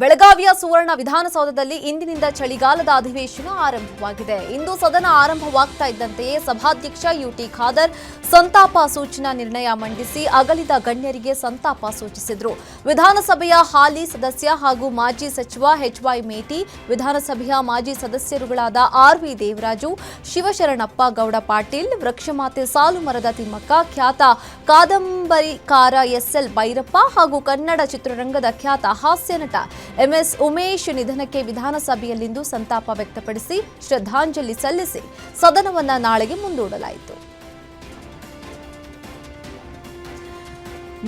ಬೆಳಗಾವಿಯ ಸುವರ್ಣ ವಿಧಾನಸೌಧದಲ್ಲಿ ಇಂದಿನಿಂದ ಚಳಿಗಾಲದ ಅಧಿವೇಶನ ಆರಂಭವಾಗಿದೆ. ಇಂದು ಸದನ ಆರಂಭವಾಗ್ತಾ ಇದ್ದಂತೆಯೇ ಸಭಾಧ್ಯಕ್ಷ ಯುಟಿ ಖಾದರ್ ಸಂತಾಪ ಸೂಚನಾ ನಿರ್ಣಯ ಮಂಡಿಸಿ ಅಗಲಿದ ಗಣ್ಯರಿಗೆ ಸಂತಾಪ ಸೂಚಿಸಿದರು. ವಿಧಾನಸಭೆಯ ಹಾಲಿ ಸದಸ್ಯ ಹಾಗೂ ಮಾಜಿ ಸಚಿವ ಎಚ್.ವೈ. ಮೇಟಿ, ವಿಧಾನಸಭೆಯ ಮಾಜಿ ಸದಸ್ಯರುಗಳಾದ ಆರ್.ವಿ. ದೇವರಾಜು, ಶಿವಶರಣಪ್ಪ ಗೌಡ ಪಾಟೀಲ್, ವೃಕ್ಷಮಾತೆ ಸಾಲುಮರದ ತಿಮ್ಮಕ್ಕ, ಖ್ಯಾತ ಕಾದಂಬರಿಕಾರ ಎಸ್.ಎಲ್. ಭೈರಪ್ಪ ಹಾಗೂ ಕನ್ನಡ ಚಿತ್ರರಂಗದ ಖ್ಯಾತ ಹಾಸ್ಯ ನಟ ಎಂಎಸ್ ಉಮೇಶ್ ನಿಧನಕ್ಕೆ ವಿಧಾನಸಭೆಯಲ್ಲಿಂದು ಸಂತಾಪ ವ್ಯಕ್ತಪಡಿಸಿ ಶ್ರದ್ಧಾಂಜಲಿ ಸಲ್ಲಿಸಿ ಸದನವನ್ನು ನಾಳೆಗೆ ಮುಂದೂಡಲಾಯಿತು.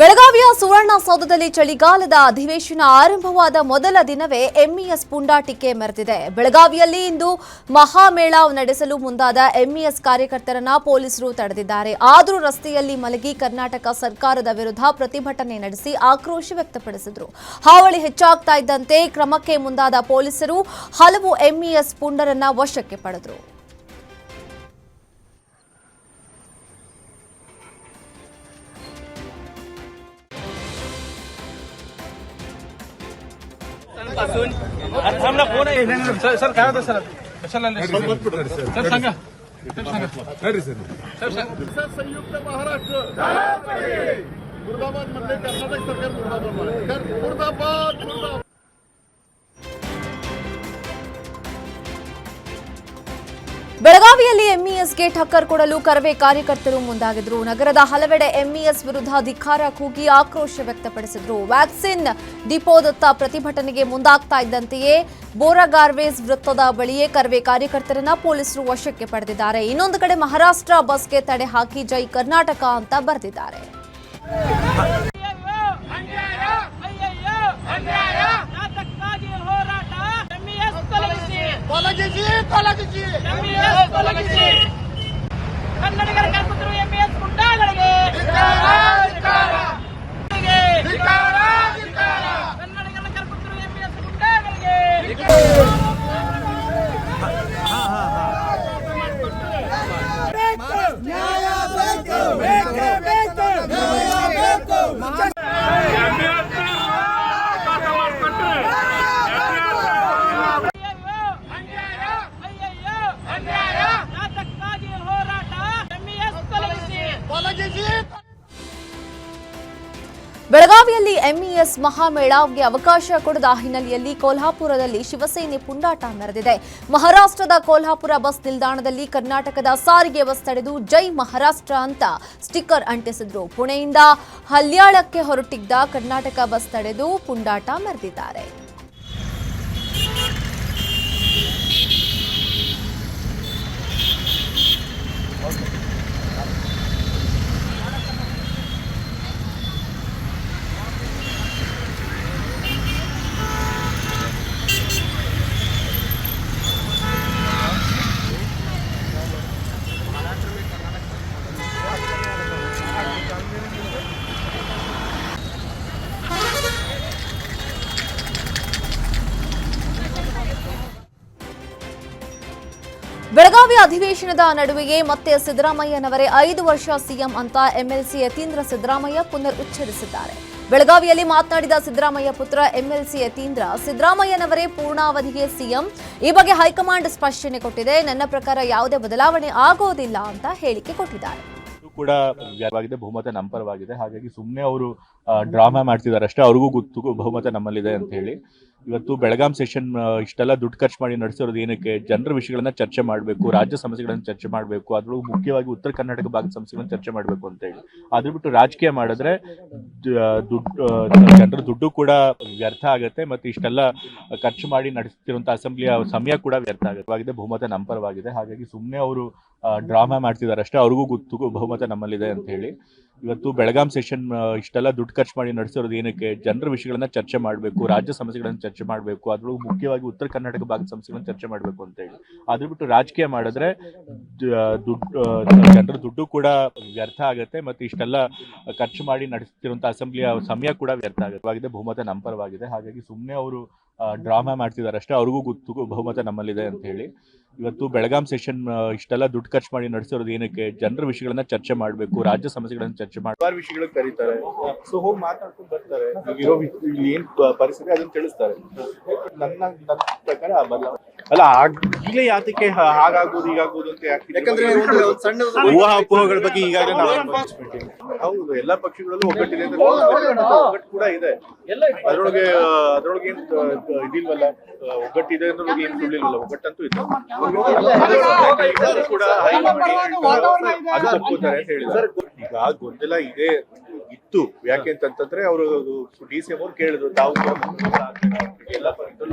ಬೆಳಗಾವಿಯ ಸುವರ್ಣಸೌಧದಲ್ಲಿ ಚಳಿಗಾಲದ ಅಧಿವೇಶನ ಆರಂಭವಾದ ಮೊದಲ ದಿನವೇ ಎಂಇಎಸ್ ಪುಂಡಾಟಿಕೆ ಮೆರೆದಿದೆ. ಬೆಳಗಾವಿಯಲ್ಲಿ ಇಂದು ಮಹಾಮೇಳಾವ್ ನಡೆಸಲು ಮುಂದಾದ ಎಂಇಎಸ್ ಕಾರ್ಯಕರ್ತರನ್ನ ಪೊಲೀಸರು ತಡೆದಿದ್ದಾರೆ. ಆದರೂ ರಸ್ತೆಯಲ್ಲಿ ಮಲಗಿ ಕರ್ನಾಟಕ ಸರ್ಕಾರದ ವಿರುದ್ಧ ಪ್ರತಿಭಟನೆ ನಡೆಸಿ ಆಕ್ರೋಶ ವ್ಯಕ್ತಪಡಿಸಿದರು. ಹಾವಳಿ ಹೆಚ್ಚಾಗ್ತಾ ಇದ್ದಂತೆ ಕ್ರಮಕ್ಕೆ ಮುಂದಾದ ಪೊಲೀಸರು ಹಲವು ಎಂಇಎಸ್ ಪುಂಡರನ್ನ ವಶಕ್ಕೆ ಪಡೆದರು. सर काय होतं सर कशाला सर सांगा संयुक्त महाराष्ट्र मुर्दाबाद मधले कर्नाटक सरकार मुर्दाबाद मुर्दाबाद. ಬೆಳಗಾವಿಯಲ್ಲಿ ಎಂಇಎಸ್ಗೆ ಟಕ್ಕರ್ ಕೊಡಲು ಕರವೇ ಕಾರ್ಯಕರ್ತರು ಮುಂದಾಗಿದ್ರು. ನಗರದ ಹಲವೆಡೆ ಎಂಇಎಸ್ ವಿರುದ್ಧ ಧಿಕ್ಕಾರ ಕೂಗಿ ಆಕ್ರೋಶ ವ್ಯಕ್ತಪಡಿಸಿದ್ರು. ವ್ಯಾಕ್ಸಿನ್ ಡಿಪೋದತ್ತ ಪ್ರತಿಭಟನೆಗೆ ಮುಂದಾಗ್ತಾ ಇದ್ದಂತೆಯೇ ಬೋರಗಾರ್ವೇಸ್ ವೃತ್ತದ ಬಳಿಯೇ ಕರವೇ ಕಾರ್ಯಕರ್ತರನ್ನ ಪೊಲೀಸರು ವಶಕ್ಕೆ ಪಡೆದಿದ್ದಾರೆ. ಇನ್ನೊಂದು ಕಡೆ ಮಹಾರಾಷ್ಟ್ರ ಬಸ್ಗೆ ತಡೆ ಹಾಕಿ ಜೈ ಕರ್ನಾಟಕ ಅಂತ ಬರೆದಿದ್ದಾರೆ. ಕನ್ನಡಿಗರ ಕಲ್ಪತರು ಎಂಇಎಸ್ ಗುಂಡಾಗಳಿಗೆ ಕನ್ನಡಿಗರ ಕಲ್ಪತರು ಎಂಇಎಸ್ ಗುಂಡಾಗಳಿಗೆ ಬೆಳಗಾವಿಯಲ್ಲಿ ಎಂಇಎಸ್ ಮಹಾಮೇಳಾವ್ಗೆ ಅವಕಾಶ ಕೊಡದ ಹಿನ್ನೆಲೆಯಲ್ಲಿ ಕೊಲ್ಹಾಪುರದಲ್ಲಿ ಶಿವಸೇನೆ ಪುಂಡಾಟ ಮೆರೆದಿದೆ. ಮಹಾರಾಷ್ಟ್ರದ ಕೊಲ್ಹಾಪುರ ಬಸ್ ನಿಲ್ದಾಣದಲ್ಲಿ ಕರ್ನಾಟಕದ ಸಾರಿಗೆ ಬಸ್ ತಡೆದು ಜೈ ಮಹಾರಾಷ್ಟ್ರ ಅಂತ ಸ್ಟಿಕ್ಕರ್ ಅಂಟಿಸಿದ್ರು. ಪುಣೆಯಿಂದ ಹಲ್ಯಾಳಕ್ಕೆ ಹೊರಟಿದ್ದ ಕರ್ನಾಟಕ ಬಸ್ ತಡೆದು ಪುಂಡಾಟ ಮೆರೆದಿದ್ದಾರೆ. ಬೆಳಗಾವಿ ಅಧಿವೇಶನದ ನಡುವೆಯೇ ಮತ್ತೆ ಸಿದ್ದರಾಮಯ್ಯನವರೇ 5 ವರ್ಷ ಸಿಎಂ ಅಂತ ಎಂಎಲ್ಸಿ ಯತೀಂದ್ರ ಸಿದ್ದರಾಮಯ್ಯ ಪುನರ್ ಉಚ್ಚರಿಸಿದ್ದಾರೆ. ಬೆಳಗಾವಿಯಲ್ಲಿ ಮಾತನಾಡಿದ ಸಿದ್ದರಾಮಯ್ಯ ಪುತ್ರ ಎಂಎಲ್ಸಿ ಯತೀಂದ್ರ, ಸಿದ್ದರಾಮಯ್ಯನವರೇ ಪೂರ್ಣಾವಧಿಗೆ ಸಿಎಂ. ಈ ಬಗ್ಗೆ ಹೈಕಮಾಂಡ್ ಸ್ಪಷ್ಟನೆ ಕೊಟ್ಟಿದೆ. ನನ್ನ ಪ್ರಕಾರ ಯಾವುದೇ ಬದಲಾವಣೆ ಆಗೋದಿಲ್ಲ ಅಂತ ಹೇಳಿಕೆ ಕೊಟ್ಟಿದ್ದಾರೆ. ಕೂಡ ಬಹುಮತ ನಮ್ಮ ಪರವಾಗಿದೆ. ಹಾಗಾಗಿ ಸುಮ್ಮನೆ ಅವರು ಡ್ರಾಮಾ ಮಾಡ್ತಿದ್ದಾರೆ ಅಷ್ಟೇ. ಅವ್ರಿಗೂ ಗೊತ್ತು ಬಹುಮತ ನಮ್ಮಲ್ಲಿದೆ ಅಂತ ಹೇಳಿ. ಇವತ್ತು ಬೆಳಗಾಂ ಸೆಷನ್ ಇಷ್ಟೆಲ್ಲ ದುಡ್ಡು ಖರ್ಚು ಮಾಡಿ ನಡೆಸಿರೋದು ಏನಕ್ಕೆ? ಜನರ ವಿಷಯಗಳನ್ನ ಚರ್ಚೆ ಮಾಡಬೇಕು, ರಾಜ್ಯ ಸಮಸ್ಯೆಗಳನ್ನ ಚರ್ಚೆ ಮಾಡಬೇಕು, ಅದ್ರೊಳಗೂ ಮುಖ್ಯವಾಗಿ ಉತ್ತರ ಕರ್ನಾಟಕ ಭಾಗದ ಸಮಸ್ಯೆಗಳನ್ನ ಚರ್ಚೆ ಮಾಡಬೇಕು ಅಂತ ಹೇಳಿ. ಅದ್ರ ಬಿಟ್ಟು ರಾಜಕೀಯ ಮಾಡಿದ್ರೆ ಜನರ ದುಡ್ಡು ಕೂಡ ವ್ಯರ್ಥ ಆಗುತ್ತೆ. ಮತ್ತೆ ಇಷ್ಟೆಲ್ಲ ಖರ್ಚು ಮಾಡಿ ನಡೆಸ್ತಿರುವಂತಹ ಅಸೆಂಬ್ಲಿಯ ಸಮಯ ಕೂಡ ವ್ಯರ್ಥ ಆಗುತ್ತೆ. ಬಹುಮತ ನಮ್ಮ ಪರವಾಗಿದೆ. ಹಾಗಾಗಿ ಸುಮ್ಮನೆ ಅವರು ಡ್ರಾಮಾ ಮಾಡ್ತಿದ್ದಾರೆ ಅಷ್ಟೇ. ಅವ್ರಿಗೂ ಗೊತ್ತು ಬಹುಮತ ನಮ್ಮಲ್ಲಿದೆ ಅಂತ ಹೇಳಿ. ಇವತ್ತು ಬೆಳಗಾಂ ಸೆಷನ್ ಇಷ್ಟೆಲ್ಲ ದುಡ್ಡು ಖರ್ಚು ಮಾಡಿ ನಡೆಸಿರೋದು ಏನಕ್ಕೆ? ಜನರ ವಿಷಯಗಳನ್ನ ಚರ್ಚೆ ಮಾಡಬೇಕು, ರಾಜ್ಯ ಸಮಸ್ಯೆಗಳನ್ನ ಚರ್ಚೆ ಮಾಡಬೇಕು, ಅದ್ರೊಳಗೂ ಮುಖ್ಯವಾಗಿ ಉತ್ತರ ಕರ್ನಾಟಕ ಭಾಗದ ಸಮಸ್ಯೆಗಳನ್ನ ಚರ್ಚೆ ಮಾಡಬೇಕು ಅಂತ ಹೇಳಿ. ಅದ್ರ ಬಿಟ್ಟು ರಾಜಕೀಯ ಮಾಡಿದ್ರೆ ಜನರ ದುಡ್ಡು ಕೂಡ ವ್ಯರ್ಥ ಆಗುತ್ತೆ. ಮತ್ತೆ ಇಷ್ಟೆಲ್ಲ ಖರ್ಚು ಮಾಡಿ ನಡೆಸ್ತಿರುವಂತಹ ಅಸೆಂಬ್ಲಿಯ ಸಮಯ ಕೂಡ ವ್ಯರ್ಥ ಆಗುತ್ತೆ. ಬಹುಮತ ನಮ್ಮ ಪರವಾಗಿದೆ. ಹಾಗಾಗಿ ಸುಮ್ಮನೆ ಅವರು ಡ್ರಾಮಾ ಮಾಡ್ತಿದ್ದಾರೆ ಅಷ್ಟೇ. ಅವ್ರಿಗೂ ಗೊತ್ತು ಬಹುಮತ ನಮ್ಮಲ್ಲಿದೆ ಅಂತ ಹೇಳಿ. ಇವತ್ತು ಬೆಳಗಾಂ ಸೆಷನ್ ಇಷ್ಟೆಲ್ಲ ದುಡ್ಡು ಖರ್ಚು ಮಾಡಿ ನಡೆಸಿರೋದು ಏನಕ್ಕೆ? ಜನರ ವಿಷಯಗಳನ್ನ ಚರ್ಚೆ ಮಾಡಬೇಕು, ರಾಜ್ಯ ಸಮಸ್ಯೆಗಳನ್ನ ಚರ್ಚೆ ಮಾಡಿ ವಿಷಯಗಳು ಕರೀತಾರೆ. ಸೊ ಹೋಗಿ ಮಾತಾಡ್ಕೊಂಡು ಬರ್ತಾರೆ. ಇರೋ ಇಲ್ಲಿ ಏನ್ ಪರಿಸ್ಥಿತಿ ಅದನ್ನ ತಿಳಿಸ್ತಾರೆ. ನನ್ನ ಪ್ರಕಾರ ಅಲ್ಲ ಈಗಲೇ ಯಾತಕ್ಕೆ ಹಾಗಾಗೋದು ಹೀಗಾಗೋದು ಅಂತ ಯಾಕಂದ್ರೆ ಊಹಾಪೋಹಗಳ ಬಗ್ಗೆ ಈಗಾಗಲೇ ನಾವು ಹೌದು ಎಲ್ಲಾ ಪಕ್ಷಗಳಲ್ಲೂ ಒಗ್ಗಟ್ಟಿದೆ ಅಂತ ಒಗ್ಗಟ್ಟು ಕೂಡ ಇದೆ. ಅದ್ರೊಳಗೆ ಏನ್ ಇದಿಲ್ವಲ್ಲ, ಒಗ್ಗಟ್ಟಿದೆ ಅನ್ನೋದು ಏನ್ ಸುಳ್ಳಿಲ್ವಲ್ಲ, ಒಗ್ಗಟ್ಟಂತೂ ಇದೆ ಕೂಡ. ಅದು ತಪ್ಪುತ್ತಾರೆ ಅಂತ ಹೇಳಿದ್ದಾರೆ. ಈಗ ಗೊಂದಲ ಇದೆ ಇತ್ತು. ಯಾಕೆ ಅಂತಂದ್ರೆ ಅವರು ಡಿ.ಸಿ.ಎಂ ಅವ್ರು ಕೇಳಿದ್ರು, ತಾವು ಎಲ್ಲ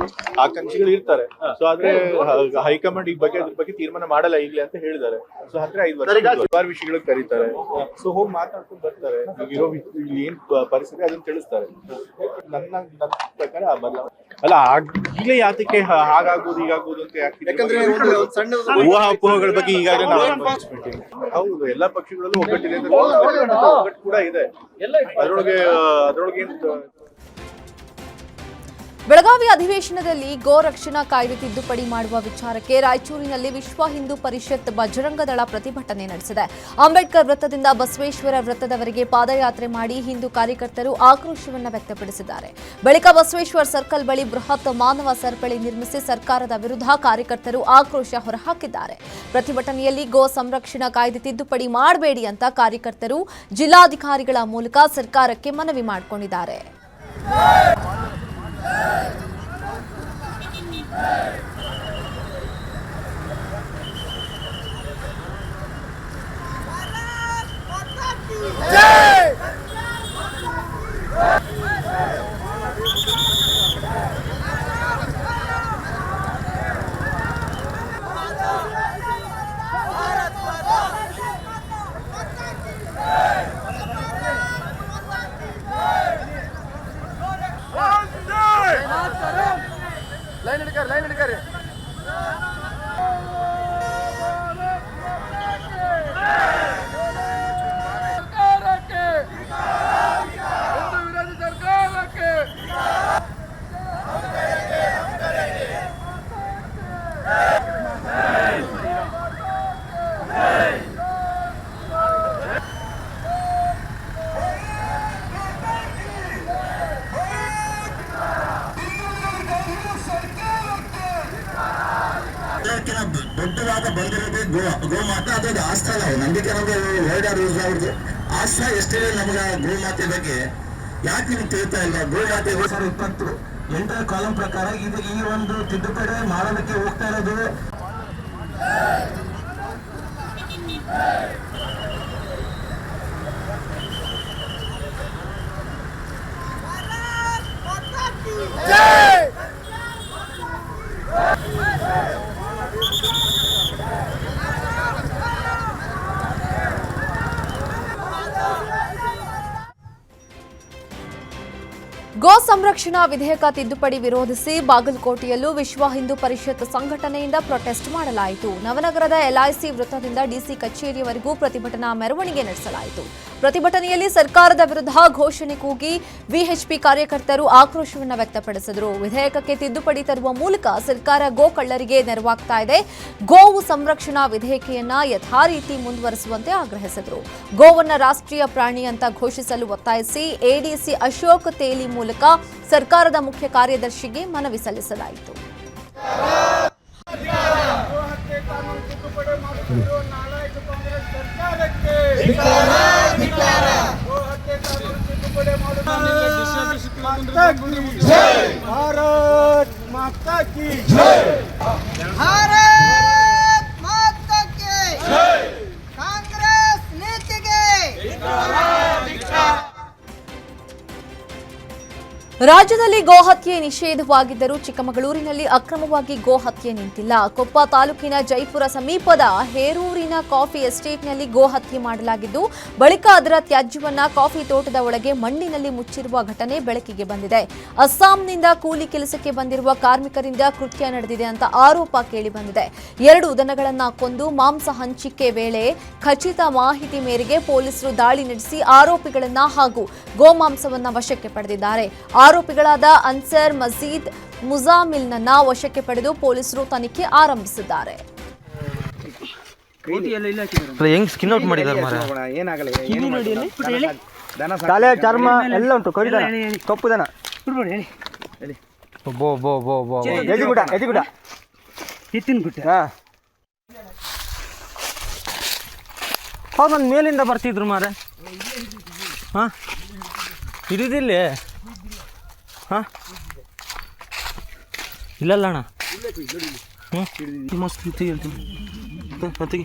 ಆಕಾಂಕ್ಷಿಗಳು ಇರ್ತಾರೆ. ಸೊ ಆದ್ರೆ ಹೈಕಮಾಂಡ್ ಈ ಬಗ್ಗೆ ಅದ್ರ ಬಗ್ಗೆ ತೀರ್ಮಾನ ಮಾಡಲ್ಲ ಈಗಲೇ ಅಂತ ಹೇಳಿದ್ದಾರೆ. ಸೊ ಆದ್ರೆ 5 ವರ್ಷ ವಿಷಯಗಳು ಕರೀತಾರೆ. ಸೊ ಹೋಗಿ ಮಾತಾಡ್ಕೊಂಡು ಬರ್ತಾರೆ. ಇರೋ ಇಲ್ಲಿ ಏನ್ ಪರಿಸ್ಥಿತಿ ಅದನ್ನ ತಿಳಿಸ್ತಾರೆ. ನನ್ನ ಪ್ರಕಾರ ಅಲ್ಲ ಈಗಲೇ ಯಾತಕ್ಕೆ ಹಾಗಾಗೋದು ಹೀಗಾಗೋದು ಅಂತ ಯಾಕಂದ್ರೆ ಊಹಾಪೋಹಗಳ ಬಗ್ಗೆ ಈಗಾಗಲೇ ನಾವು ಹೌದು ಎಲ್ಲಾ ಪಕ್ಷಗಳಲ್ಲೂ ಒಗ್ಗಟ್ಟಿದೆ ಅಂತ ಒಗ್ಗಟ್ಟು ಕೂಡ ಇದೆ. ಅದ್ರೊಳಗೆ ಏನ್ ಬೆಳಗಾವಿ ಅಧಿವೇಶನದಲ್ಲಿ ಗೋ ರಕ್ಷಣಾ ಕಾಯ್ದೆ ತಿದ್ದುಪಡಿ ಮಾಡುವ ವಿಚಾರಕ್ಕೆ ರಾಯಚೂರಿನಲ್ಲಿ ವಿಶ್ವ ಹಿಂದೂ ಪರಿಷತ್ ಬಜರಂಗದಳ ಪ್ರತಿಭಟನೆ ನಡೆಸಿದೆ. ಅಂಬೇಡ್ಕರ್ ವೃತ್ತದಿಂದ ಬಸವೇಶ್ವರ ವೃತ್ತದವರೆಗೆ ಪಾದಯಾತ್ರೆ ಮಾಡಿ ಹಿಂದೂ ಕಾರ್ಯಕರ್ತರು ಆಕ್ರೋಶವನ್ನು ವ್ಯಕ್ತಪಡಿಸಿದ್ದಾರೆ. ಬಳಿಕ ಬಸವೇಶ್ವರ ಸರ್ಕಲ್ ಬಳಿ ಬೃಹತ್ ಮಾನವ ಸರಪಳಿ ನಿರ್ಮಿಸಿ ಸರ್ಕಾರದ ವಿರುದ್ಧ ಕಾರ್ಯಕರ್ತರು ಆಕ್ರೋಶ ಹೊರಹಾಕಿದ್ದಾರೆ. ಪ್ರತಿಭಟನೆಯಲ್ಲಿ ಗೋ ಸಂರಕ್ಷಣಾ ಕಾಯ್ದೆ ತಿದ್ದುಪಡಿ ಮಾಡಬೇಡಿ ಅಂತ ಕಾರ್ಯಕರ್ತರು ಜಿಲ್ಲಾಧಿಕಾರಿಗಳ ಮೂಲಕ ಸರ್ಕಾರಕ್ಕೆ ಮನವಿ ಮಾಡಿಕೊಂಡಿದ್ದಾರೆ. ಲೈನ್ ಹಿಡ್ಕರಿ ದೊಡ್ಡದಾದ ಬಂದಿರೋದು ಗೋಮಾತೆ. ಅದೊಂದು ಆಸ್ಥಾ ನಾವು ನಂಬಿಕೆ ಅವ್ರದ್ದು ಆಸ್ಥಾ. ಎಷ್ಟೇ ನಮ್ಗೆ ಗೋಮಾತೆ ಬಗ್ಗೆ ಯಾಕೆ ನಿಮ್ಗೆ ತಿಳಿತಾ ಇಲ್ಲ? ಗೋಮಾತೆ 2028 ಕಾಲಂ ಪ್ರಕಾರ ಇದು ಈ ಒಂದು ತಿದ್ದುಪಡಿ ಮಾಡೋದಕ್ಕೆ ಹೋಗ್ತಾ ಇರೋದು. ಗೋ ಸಂರಕ್ಷಣಾ ವಿಧೇಯಕ ತಿದ್ದುಪಡಿ ವಿರೋಧಿಸಿ ಬಾಗಲಕೋಟೆಯಲ್ಲೂ ವಿಶ್ವ ಹಿಂದೂ ಪರಿಷತ್ ಸಂಘಟನೆಯಿಂದ ಪ್ರೊಟೆಸ್ಟ್ ಮಾಡಲಾಯಿತು. ನವನಗರದ ಎಲ್ಐಸಿ ವೃತ್ತದಿಂದ ಡಿಸಿ ಕಚೇರಿಯವರೆಗೂ ಪ್ರತಿಭಟನಾ ಮೆರವಣಿಗೆ ನಡೆಸಲಾಯಿತು. ಪ್ರತಿಭಟನೆಯಲ್ಲಿ ಸರ್ಕಾರದ ವಿರುದ್ಧ ಘೋಷಣೆ ಕೂಗಿ ವಿಎಚ್ಪಿ ಕಾರ್ಯಕರ್ತರು ಆಕ್ರೋಶವನ್ನು ವ್ಯಕ್ತಪಡಿಸಿದರು. ವಿಧೇಯಕಕ್ಕೆ ತಿದ್ದುಪಡಿ ತರುವ ಮೂಲಕ ಸರ್ಕಾರ ಗೋ ಕಳ್ಳರಿಗೆ ನೆರವಾಗ್ತಾ ಇದೆ. ಗೋವು ಸಂರಕ್ಷಣಾ ವಿಧೇಯಕೆಯನ್ನ ಯಥಾರೀತಿ ಮುಂದುವರಿಸುವಂತೆ ಆಗ್ರಹಿಸಿದರು. ಗೋವನ್ನ ರಾಷ್ಟ್ರೀಯ ಪ್ರಾಣಿ ಅಂತ ಘೋಷಿಸಲು ಒತ್ತಾಯಿಸಿ ಎಡಿಸಿ ಅಶೋಕ್ ತೇಲಿ ಮೂಲಕ ಸರ್ಕಾರದ ಮುಖ್ಯ ಕಾರ್ಯದರ್ಶಿಗೆ ಮನವಿ ಸಲ್ಲಿಸಲಾಯಿತು. ಭಾರತ್ ಮಾತಾ ಕಿ ಜೈ. भारत माता की जय. कांग्रेस नीति के ರಾಜ್ಯದಲ್ಲಿ ಗೋಹತ್ಯೆ ನಿಷೇಧವಾಗಿದ್ದರೂ ಚಿಕ್ಕಮಗಳೂರಿನಲ್ಲಿ ಅಕ್ರಮವಾಗಿ ಗೋಹತ್ಯೆ ನಿಂತಿಲ್ಲ. ಕೊಪ್ಪ ತಾಲೂಕಿನ ಜೈಪುರ ಸಮೀಪದ ಹೇರೂರಿನ ಕಾಫಿ ಎಸ್ಟೇಟ್ನಲ್ಲಿ ಗೋಹತ್ಯೆ ಮಾಡಲಾಗಿದ್ದು, ಬಳಿಕ ಅದರ ತ್ಯಾಜ್ಯವನ್ನ ಕಾಫಿ ತೋಟದ ಒಳಗೆ ಮಣ್ಣಿನಲ್ಲಿ ಮುಚ್ಚಿರುವ ಘಟನೆ ಬೆಳಕಿಗೆ ಬಂದಿದೆ. ಅಸ್ಸಾಂನಿಂದ ಕೂಲಿ ಕೆಲಸಕ್ಕೆ ಬಂದಿರುವ ಕಾರ್ಮಿಕರಿಂದ ಕೃತ್ಯ ನಡೆದಿದೆ ಅಂತ ಆರೋಪ ಕೇಳಿಬಂದಿದೆ. 2 ದನಗಳನ್ನ ಕೊಂದು ಮಾಂಸ ಹಂಚಿಕೆ ವೇಳೆ ಖಚಿತ ಮಾಹಿತಿ ಮೇರೆಗೆ ಪೊಲೀಸರು ದಾಳಿ ನಡೆಸಿ ಆರೋಪಿಗಳನ್ನ ಹಾಗೂ ಗೋಮಾಂಸವನ್ನ ವಶಕ್ಕೆ ಪಡೆದಿದ್ದಾರೆ. ಆರೋಪಿಗಳಾದ ಅನ್ಸರ್ ಮಜೀದ್ ಮುಜಾಮಿಲ್ನನ್ನ ವಶಕ್ಕೆ ಪಡೆದು ಪೊಲೀಸರು ತನಿಖೆ ಆರಂಭಿಸಿದ್ದಾರೆ. ಹೆಂಗ್ ಸ್ಕಿನ್ ಔಟ್ ಮಾಡಿದಾರೆ ಮಾರ ತಲೆ ಚರ್ಮ ಎಲ್ಲ ಉಂಟು ಕಡಿದನ ಕಪ್ಪು ದನ ಬೋ ಬೋ ಬೋ ಬೋ ಎದಿಗುಡ ಹಿತ್ತಿನ ಗುಟ್ಟ ಹೌದು ನನ್ನ ಮೇಲಿಂದ ಬರ್ತಿದ್ರು ಮಾರ ಹಾಂ ಹಿಡಿದಿಲ್ಲ ಹಾಂ ಇಲ್ಲಲ್ಲ ಅಣ್ಣ ಹ್ಞೂ ಮಸ್ತ್ ತೆಗಿ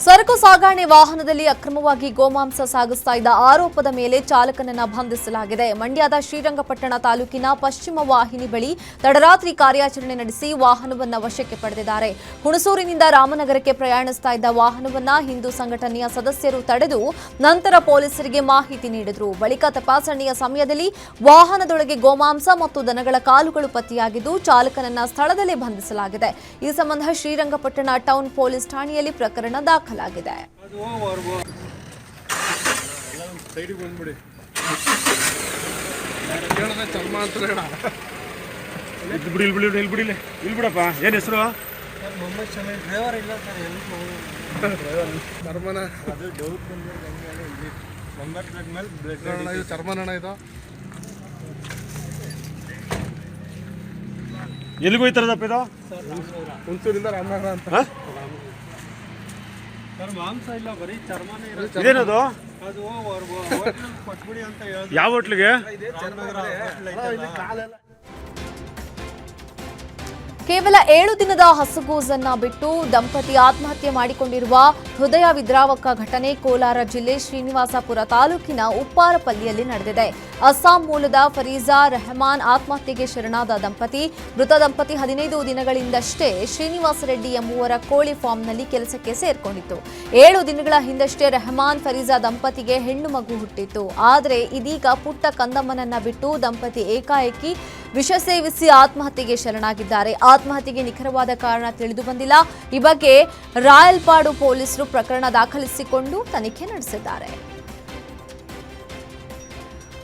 ಸರಕು ಸಾಗಣೆ ವಾಹನದಲ್ಲಿ ಅಕ್ರಮವಾಗಿ ಗೋಮಾಂಸ ಸಾಗಿಸ್ತಾ ಇದ್ದ ಆರೋಪದ ಮೇಲೆ ಚಾಲಕನನ್ನ ಬಂಧಿಸಲಾಗಿದೆ. ಮಂಡ್ಯದ ಶ್ರೀರಂಗಪಟ್ಟಣ ತಾಲೂಕಿನ ಪಶ್ಚಿಮ ವಾಹಿನಿ ಬಳಿ ತಡರಾತ್ರಿ ಕಾರ್ಯಾಚರಣೆ ನಡೆಸಿ ವಾಹನವನ್ನ ವಶಕ್ಕೆ ಪಡೆದಿದ್ದಾರೆ. ಹುಣಸೂರಿನಿಂದ ರಾಮನಗರಕ್ಕೆ ಪ್ರಯಾಣಿಸ್ತಾ ಇದ್ದ ವಾಹನವನ್ನ ಹಿಂದೂ ಸಂಘಟನೆಯ ಸದಸ್ಯರು ತಡೆದು ನಂತರ ಪೊಲೀಸರಿಗೆ ಮಾಹಿತಿ ನೀಡಿದರು. ಬಳಿಕ ತಪಾಸಣೆಯ ಸಮಯದಲ್ಲಿ ವಾಹನದೊಳಗೆ ಗೋಮಾಂಸ ಮತ್ತು ದನಗಳ ಕಾಲುಗಳು ಪತ್ತೆಯಾಗಿದ್ದು ಚಾಲಕನನ್ನ ಸ್ಥಳದಲ್ಲೇ ಬಂಧಿಸಲಾಗಿದೆ. ಈ ಸಂಬಂಧ ಶ್ರೀರಂಗಪಟ್ಟಣ ಟೌನ್ ಪೊಲೀಸ್ ಠಾಣೆಯಲ್ಲಿ ಪ್ರಕರಣ ದಾಖಲಾಗಿದೆ. ಬಿಡಪ್ಪ ಏನ್ ಹೆಸರು ಚರ್ಮನ ಇದು ಎಲ್ಲಿಗೆ ಹೋಯ್ತಾರದಪ್ಪ ಇದು ಹುಣಸೂರಿಂದ ರಾಮನಗರ ಅಂತ ಮಾಂಸ ಇಲ್ಲ ಬರೀ ಚರ್ಮನೇ ಇದೇನದು ಯಾವ ಹೋಟ್ಲಿಗೆ ಕೇವಲ 7 ದಿನದ ಹಸುಗೂಸನ್ನ ಬಿಟ್ಟು ದಂಪತಿ ಆತ್ಮಹತ್ಯೆ ಮಾಡಿಕೊಂಡಿರುವ ಹೃದಯ ವಿದ್ರಾವಕ ಘಟನೆ ಕೋಲಾರ ಜಿಲ್ಲೆ ಶ್ರೀನಿವಾಸಪುರ ತಾಲೂಕಿನ ಉಪ್ಪಾರಪಲ್ಲಿಯಲ್ಲಿ ನಡೆದಿದೆ. ಅಸ್ಸಾಂ ಮೂಲದ ಫರೀಜಾ ರೆಹಮಾನ್ ಆತ್ಮಹತ್ಯೆಗೆ ಶರಣಾದ ದಂಪತಿ. ಮೃತ ದಂಪತಿ 15 ದಿನಗಳಿಂದಷ್ಟೇ ಶ್ರೀನಿವಾಸ ರೆಡ್ಡಿ ಎಂಬುವರ ಕೋಳಿ ಫಾರ್ಮ್ನಲ್ಲಿ ಕೆಲಸಕ್ಕೆ ಸೇರ್ಕೊಂಡಿತ್ತು. 7 ದಿನಗಳ ಹಿಂದಷ್ಟೇ ರೆಹಮಾನ್ ಫರೀಜಾ ದಂಪತಿಗೆ ಹೆಣ್ಣು ಮಗು ಹುಟ್ಟಿತ್ತು. ಆದರೆ ಇದೀಗ ಪುಟ್ಟ ಕಂದಮ್ಮನನ್ನ ಬಿಟ್ಟು ದಂಪತಿ ಏಕಾಏಕಿ ವಿಷ ಸೇವಿಸಿ ಆತ್ಮಹತ್ಯೆಗೆ ಶರಣಾಗಿದ್ದಾರೆ. ಆತ್ಮಹತ್ಯೆಗೆ ನಿಖರವಾದ ಕಾರಣ ತಿಳಿದು ಬಂದಿಲ್ಲ. ಈ ಬಗ್ಗೆ ರಾಯಲ್ಪಾಡು ಪೊಲೀಸರು ಪ್ರಕರಣ ದಾಖಲಿಸಿಕೊಂಡು ತನಿಖೆ ನಡೆಸಿದ್ದಾರೆ.